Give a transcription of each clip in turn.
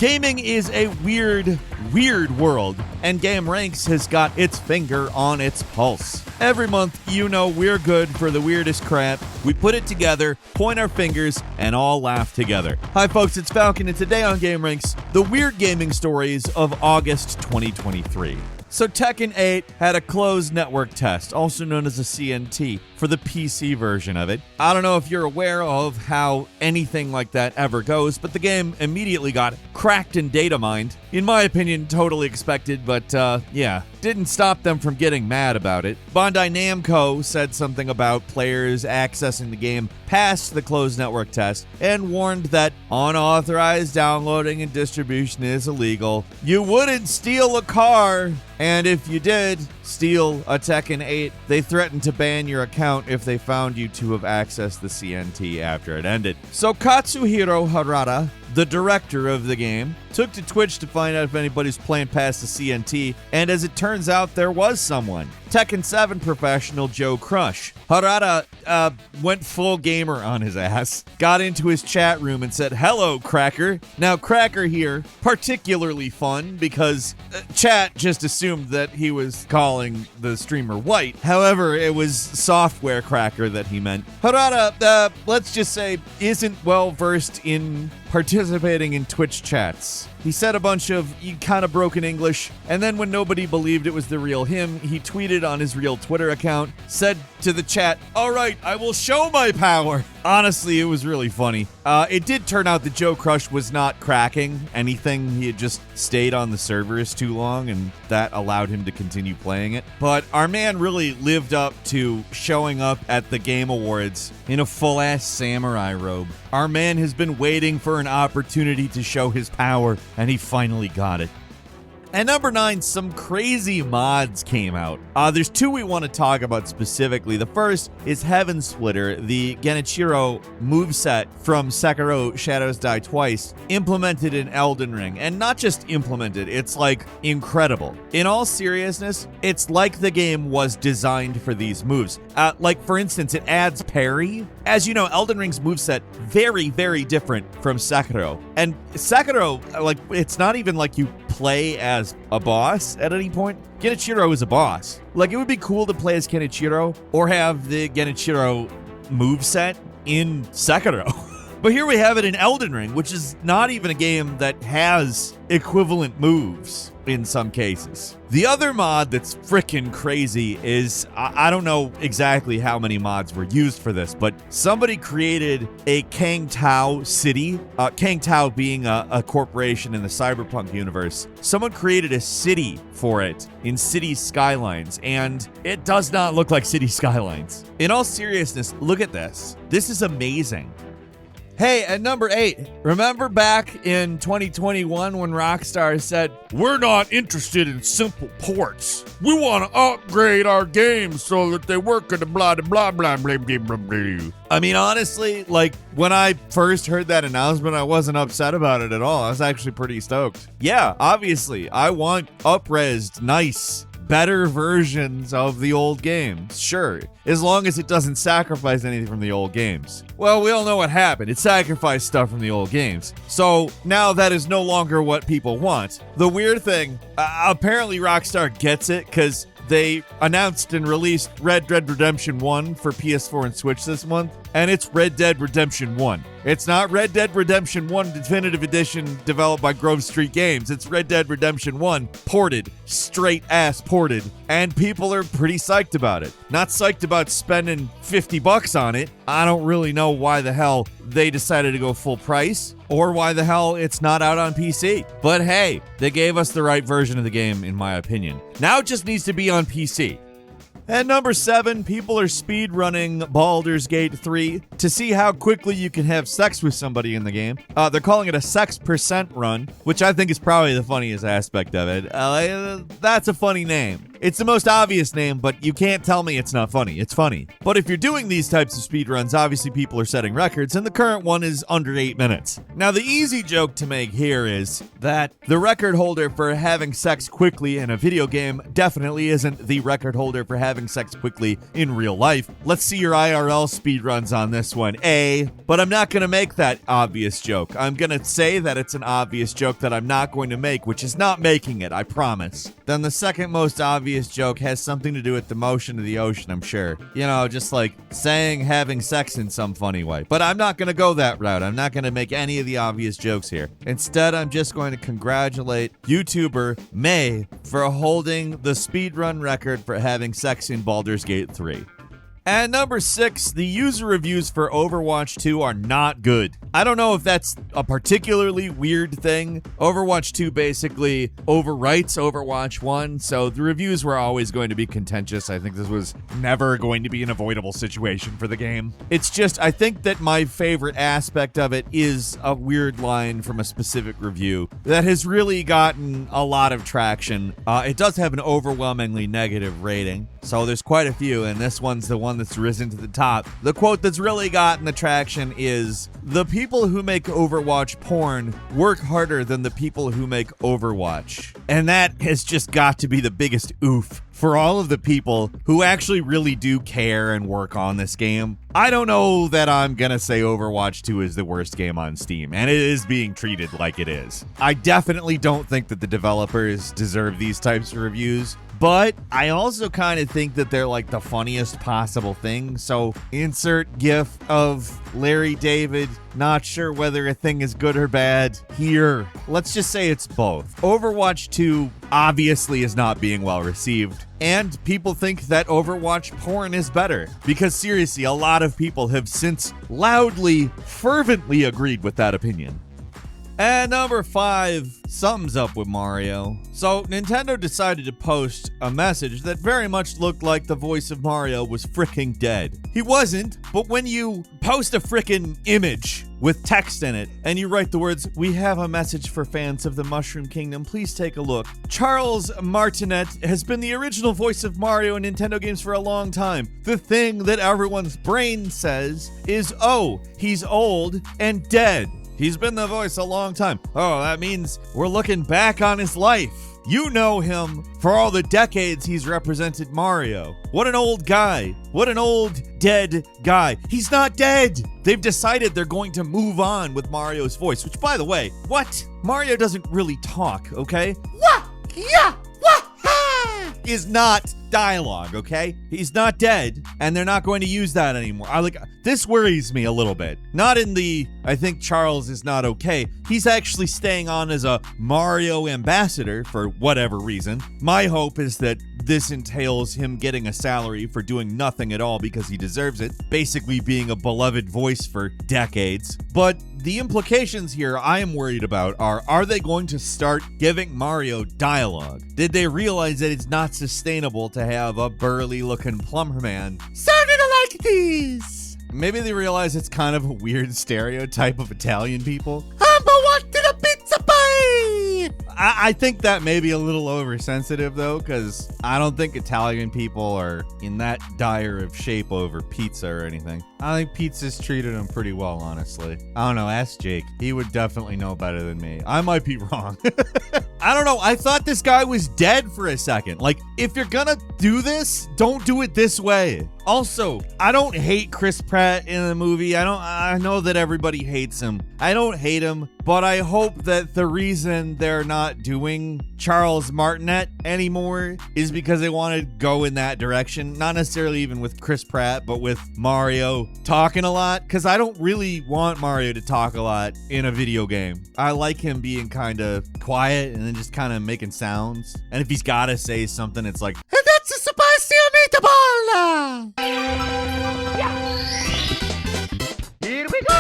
Gaming is a weird, weird world, and gameranx has got its finger on its pulse. Every month, we're good for the weirdest crap. We put it together, point our fingers, and all laugh together. Hi folks, it's Falcon, and today on gameranx, the weird gaming stories of August 2023. So Tekken 8 had a closed network test, also known as a CNT, for the PC version of it. I don't know if you're aware of how anything like that ever goes, but the game immediately got cracked and data mined. In my opinion, totally expected, but didn't stop them from getting mad about it. Bandai Namco said something about players accessing the game past the closed network test and warned that unauthorized downloading and distribution is illegal. You wouldn't steal a car, and if you did steal a Tekken 8, they threatened to ban your account if they found you to have accessed the CNT after it ended. So Katsuhiro Harada, the director of the game, took to Twitch to find out if anybody's playing past the CNT, and as it turns out, there was someone. Tekken 7 professional Joe Crush. Harada went full gamer on his ass, got into his chat room and said, "Hello, Cracker." Now, Cracker here, particularly fun because chat just assumed that he was calling the streamer white. However, it was software Cracker that he meant. Harada, let's just say, isn't well versed in participating in Twitch chats. He said a bunch of kind of broken English, and then when nobody believed it was the real him, he tweeted on his real Twitter account, said to the chat, "All right, I will show my power." Honestly, it was really funny. It did turn out that Joe Crush was not cracking anything. He had just stayed on the servers too long, and that allowed him to continue playing it. But our man really lived up to showing up at the Game Awards in a full-ass samurai robe. Our man has been waiting for an opportunity to show his power, and he finally got it. At number 9, some crazy mods came out. There's two we want to talk about specifically. The first is Heaven Splitter, the Genichiro moveset from Sekiro Shadows Die Twice, implemented in Elden Ring. And not just implemented, it's like incredible. In all seriousness, it's like the game was designed for these moves. Like for instance, it adds parry. As you know, Elden Ring's moveset, very, very different from Sekiro. And Sekiro, it's not even like you play as a boss at any point. Genichiro is a boss. Like, it would be cool to play as Genichiro or have the Genichiro moveset in Sekiro. But here we have it in Elden Ring, which is not even a game that has equivalent moves in some cases. The other mod that's freaking crazy is, I don't know exactly how many mods were used for this, but somebody created a Kang Tao city, Kang Tao being a corporation in the cyberpunk universe. Someone created a city for it in City Skylines, and it does not look like City Skylines. In all seriousness, look at this. This is amazing. Hey, at number 8, remember back in 2021 when Rockstar said, "We're not interested in simple ports. We want to upgrade our games so that they work at the blah, blah, blah, blah, blah, blah, blah." I mean, honestly, when I first heard that announcement, I wasn't upset about it at all. I was actually pretty stoked. Yeah, obviously, I want up-resed, nice, better versions of the old games, sure, as long as it doesn't sacrifice anything from the old games. Well, we all know what happened. It sacrificed stuff from the old games. So now that is no longer what people want. The weird thing, apparently Rockstar gets it because they announced and released Red Dead Redemption 1 for PS4 and Switch this month, and it's Red Dead Redemption 1. It's not Red Dead Redemption 1 Definitive Edition developed by Grove Street Games. It's Red Dead Redemption 1 ported, straight ass ported, and people are pretty psyched about it. Not psyched about spending $50 on it. I don't really know why the hell they decided to go full price, or why the hell it's not out on PC. But hey, they gave us the right version of the game, in my opinion. Now it just needs to be on PC. At number 7, people are speedrunning Baldur's Gate 3 to see how quickly you can have sex with somebody in the game. They're calling it a sex percent run, which I think is probably the funniest aspect of it. That's a funny name. It's the most obvious name, but you can't tell me it's not funny. It's funny. But if you're doing these types of speedruns, obviously people are setting records, and the current one is under 8 minutes. Now, the easy joke to make here is that the record holder for having sex quickly in a video game definitely isn't the record holder for having sex quickly in real life. Let's see your IRL speedruns on this one, but I'm not going to make that obvious joke. I'm going to say that it's an obvious joke that I'm not going to make, which is not making it, I promise. Then the second most obvious joke has something to do with the motion of the ocean, I'm sure. You know, just like saying having sex in some funny way. But I'm not going to go that route. I'm not going to make any of the obvious jokes here. Instead, I'm just going to congratulate YouTuber May for holding the speedrun record for having sex in Baldur's Gate 3. At number 6, the user reviews for Overwatch 2 are not good. I don't know if that's a particularly weird thing. Overwatch 2 basically overwrites Overwatch 1, so the reviews were always going to be contentious. I think this was never going to be an avoidable situation for the game. It's just, I think that my favorite aspect of it is a weird line from a specific review that has really gotten a lot of traction. It does have an overwhelmingly negative rating, so there's quite a few, and this one's the one that's risen to the top. The quote that's really gotten the traction is, "The people who make Overwatch porn work harder than the people who make Overwatch." And that has just got to be the biggest oof for all of the people who actually really do care and work on this game. I don't know that I'm gonna say Overwatch 2 is the worst game on Steam, and it is being treated like it is. I definitely don't think that the developers deserve these types of reviews, but I also kind of think that they're like the funniest possible thing. So insert gif of Larry David, not sure whether a thing is good or bad here. Let's just say it's both. Overwatch 2 obviously is not being well received, and people think that Overwatch porn is better. Because seriously, a lot of people have since loudly, fervently agreed with that opinion. At number 5, something's up with Mario. So Nintendo decided to post a message that very much looked like the voice of Mario was fricking dead. He wasn't, but when you post a frickin' image with text in it and you write the words, "We have a message for fans of the Mushroom Kingdom, please take a look. Charles Martinet has been the original voice of Mario in Nintendo games for a long time. The thing that everyone's brain says is, oh, he's old and dead. He's been the voice a long time. Oh, that means we're looking back on his life. You know him for all the decades he's represented Mario. What an old guy. What an old, dead guy. He's not dead. They've decided they're going to move on with Mario's voice, which, by the way, what? Mario doesn't really talk, okay? What? Yeah. What? Is not dialogue, okay? He's not dead, and they're not going to use that anymore. This worries me a little bit. Not in the, I think Charles is not okay. He's actually staying on as a Mario ambassador for whatever reason. My hope is that this entails him getting a salary for doing nothing at all because he deserves it, basically being a beloved voice for decades. But the implications here I am worried about are they going to start giving Mario dialogue? Did they realize that it's not sustainable to have a burly looking plumber man sounding like this? Maybe they realize it's kind of a weird stereotype of Italian people. I'm wanting a pizza pie! I think that may be a little oversensitive though, because I don't think Italian people are in that dire of shape over pizza or anything. I think pizza's treated them pretty well, honestly. I don't know, ask Jake. He would definitely know better than me. I might be wrong. I don't know, I thought this guy was dead for a second. Like, if you're gonna do this, don't do it this way. Also, I don't hate Chris Pratt in the movie. I know that everybody hates him. I don't hate him, but I hope that the reason they're not doing Charles Martinet anymore is because they want to go in that direction. Not necessarily even with Chris Pratt, but with Mario talking a lot, because I don't really want Mario to talk a lot in a video game. I like him being kind of quiet and then just kind of making sounds. And if he's got to say something, it's like, "And that's a spicy meatball!" Here we go!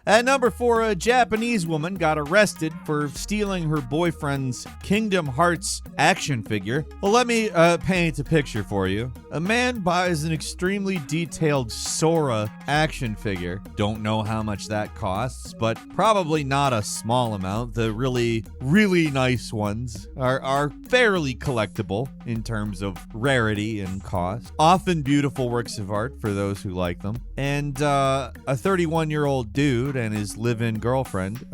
At number 4, a Japanese woman got arrested for stealing her boyfriend's Kingdom Hearts action figure. Well, let me paint a picture for you. A man buys an extremely detailed Sora action figure. Don't know how much that costs, but probably not a small amount. The really, really nice ones are fairly collectible in terms of rarity and cost. Often beautiful works of art for those who like them. And a 31-year-old dude and his live-in girlfriend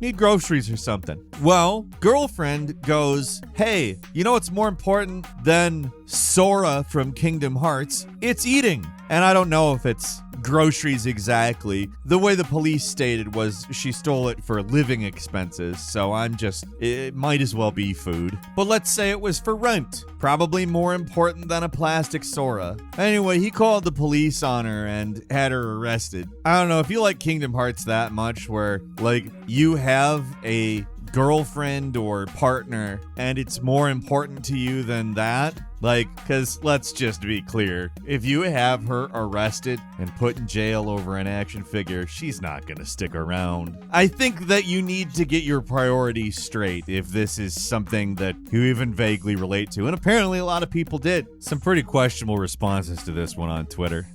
need groceries or something. Well, girlfriend goes, hey, you know what's more important than Sora from Kingdom Hearts? It's eating. And I don't know if it's groceries exactly. The way the police stated was she stole it for living expenses, so it might as well be food. But let's say it was for rent. Probably more important than a plastic Sora. Anyway, he called the police on her and had her arrested. I don't know, if you like Kingdom Hearts that much where, like, you have a girlfriend or partner and it's more important to you than that, like, because let's just be clear, if you have her arrested and put in jail over an action figure, she's not gonna stick around. I think that you need to get your priorities straight if this is something that you even vaguely relate to, and apparently a lot of people did. Some pretty questionable responses to this one on Twitter.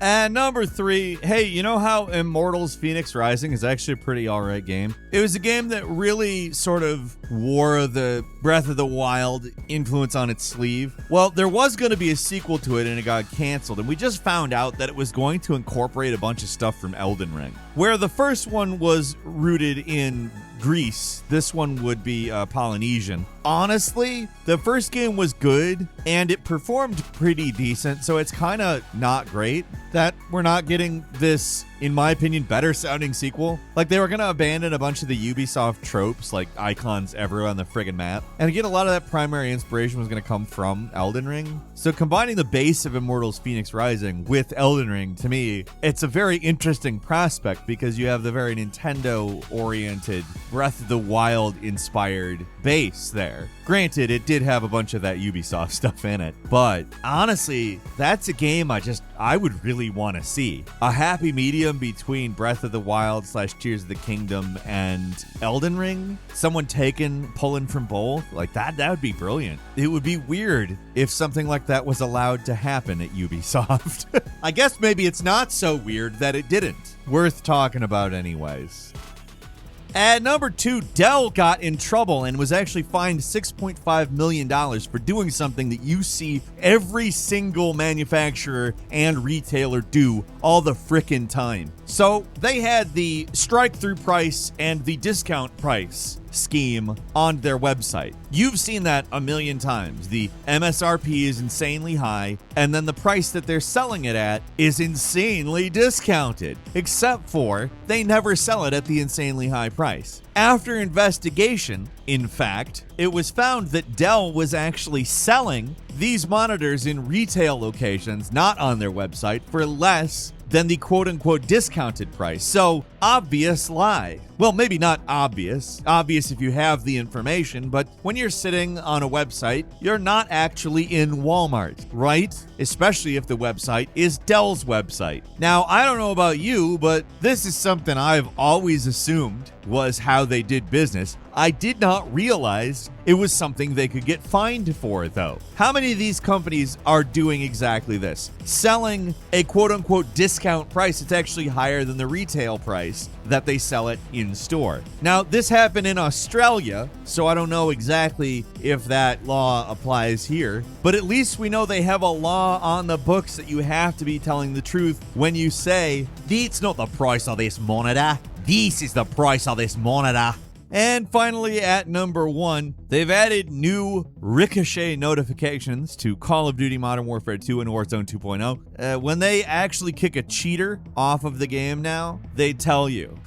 And number 3, hey, you know how Immortals Fenyx Rising is actually a pretty alright game? It was a game that really sort of wore the Breath of the Wild influence on its sleeve. Well, there was going to be a sequel to it and it got canceled, and we just found out that it was going to incorporate a bunch of stuff from Elden Ring. Where the first one was rooted in Greece, this one would be Polynesian. Honestly, the first game was good and it performed pretty decent, so it's kind of not great that we're not getting this, in my opinion, better sounding sequel. Like, they were going to abandon a bunch of the Ubisoft tropes, like icons everywhere on the friggin' map. And again, a lot of that primary inspiration was going to come from Elden Ring. So combining the base of Immortals Fenyx Rising with Elden Ring, to me, it's a very interesting prospect because you have the very Nintendo-oriented Breath of the Wild-inspired base there. Granted, it did have a bunch of that Ubisoft stuff in it, but honestly, that's a game I would really want to see. A happy medium between Breath of the Wild / Tears of the Kingdom and Elden Ring. Someone pulling from both. Like, that would be brilliant. It would be weird if something like that was allowed to happen at Ubisoft. I guess maybe it's not so weird that it didn't. Worth talking about anyways. At number 2, Dell got in trouble and was actually fined $6.5 million for doing something that you see every single manufacturer and retailer do all the frickin' time. So they had the strike-through price and the discount price scheme on their website. You've seen that a million times. The MSRP is insanely high, and then the price that they're selling it at is insanely discounted, except for they never sell it at the insanely high price. After investigation, in fact, it was found that Dell was actually selling these monitors in retail locations, not on their website, for less than the quote-unquote discounted price. So, obvious lie. Well, maybe not obvious. Obvious if you have the information, but when you're sitting on a website, you're not actually in Walmart, right? Especially if the website is Dell's website. Now, I don't know about you, but this is something I've always assumed was how they did business. I did not realize it was something they could get fined for, though. How many of these companies are doing exactly this? Selling a quote-unquote discount price that's actually higher than the retail price that they sell it in store. Now, this happened in Australia, so I don't know exactly if that law applies here, but at least we know they have a law on the books that you have to be telling the truth when you say, "It's not the price of this monitor. This is the price of this monitor." And finally, at number 1, they've added new ricochet notifications to Call of Duty Modern Warfare 2 and Warzone 2.0. When they actually kick a cheater off of the game now, they tell you.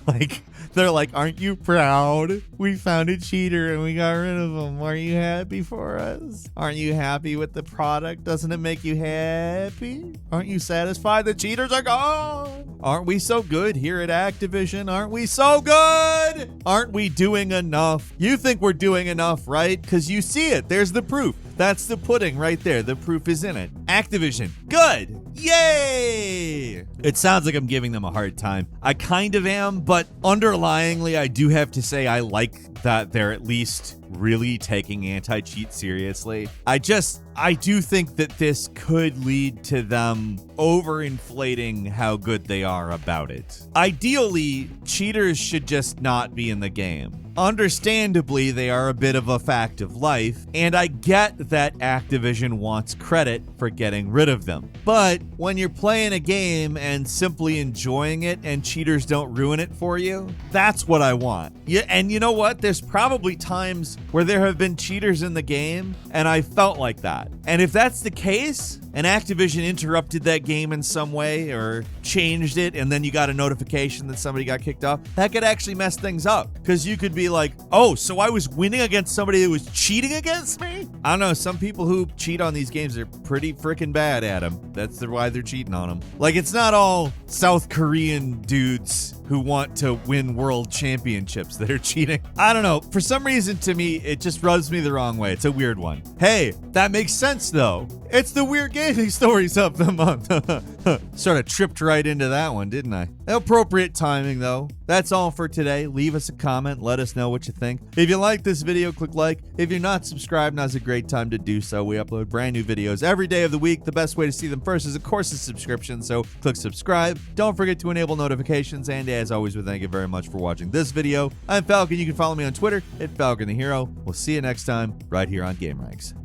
They're like, "Aren't you proud? We found a cheater and we got rid of him. Are you happy for us? Aren't you happy with the product? Doesn't it make you happy? Aren't you satisfied the cheaters are gone? Aren't we so good here at Activision? Aren't we so good? Aren't we doing enough? You think we're doing enough, right? Because you see it. There's the proof. That's the pudding right there. The proof is in it. Activision, good. Yay! It sounds like I'm giving them a hard time. I kind of am, but underlyingly, I do have to say I like that they're at least really taking anti-cheat seriously. I do think that this could lead to them overinflating how good they are about it. Ideally, cheaters should just not be in the game. Understandably, they are a bit of a fact of life, and I get that Activision wants credit for getting rid of them. But when you're playing a game and simply enjoying it and cheaters don't ruin it for you, that's what I want. Yeah, and you know what? There's probably times where there have been cheaters in the game, and I felt like that. And if that's the case, and Activision interrupted that game in some way or changed it, and then you got a notification that somebody got kicked off, that could actually mess things up. Because you could be like, oh, so I was winning against somebody that was cheating against me? I don't know. Some people who cheat on these games are pretty freaking bad at them. That's why they're cheating on them. Like, it's not all South Korean dudes who want to win world championships that are cheating. I don't know. For some reason, to me, it just rubs me the wrong way. It's a weird one. Hey, that makes sense, though. It's the Weird Gaming Stories of the month. Sort of tripped right into that one, didn't I? Appropriate timing, though. That's all for today. Leave us a comment. Let us know what you think. If you like this video, click like. If you're not subscribed, now's a great time to do so. We upload brand new videos every day of the week. The best way to see them first is, of course, a subscription. So click subscribe. Don't forget to enable notifications. And as always, we thank you very much for watching this video. I'm Falcon. You can follow me on Twitter @FalconTheHero. We'll see you next time right here on gameranx.